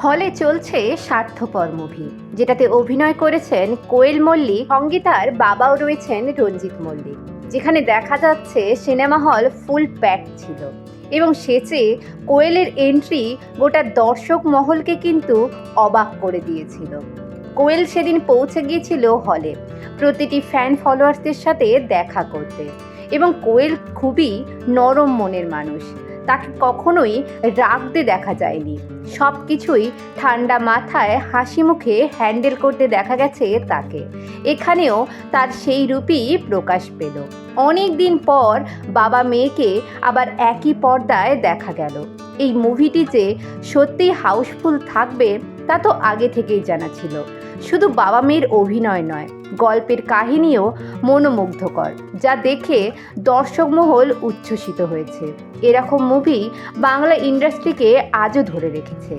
হলে চলছে স্বার্থপর মুভি, যেটাতে অভিনয় করেছেন কোয়েল মল্লিক, সঙ্গে তার বাবাও রয়েছেন রঞ্জিত মল্লিক। যেখানে দেখা যাচ্ছে সিনেমা হল ফুল প্যাক ছিল এবং শেষে কোয়েলের এন্ট্রি গোটা দর্শক মহলকে কিন্তু অবাক করে দিয়েছিল। কোয়েল সেদিন পৌঁছে গিয়েছিল হলে প্রতিটি ফ্যান ফলোয়ার্সদের সাথে দেখা করতে, এবং কোয়েল খুবই নরম মনের মানুষ। তাকে কখনোই রাগতে দেখা যায়নি, সব কিছুই ঠান্ডা মাথায় হাসি মুখে হ্যান্ডেল করতে দেখা গেছে তাকে। এখানেও তার সেই রূপই প্রকাশ পেল। অনেক দিন পর বাবা মেয়েকে আবার একই পর্দায় দেখা গেল। এই মুভিটি যে সত্যিই হাউসফুল থাকবে তা তো আগে থেকেই জানা ছিল। শুধু বাবা মেয়ের অভিনয় নয়, গল্পের কাহিনীও মনোমুগ্ধকর, যা দেখে দর্শক মহল উচ্ছ্বসিত হয়েছে। এরকম মুভি বাংলা ইন্ডাস্ট্রিকে আজও ধরে রেখেছে।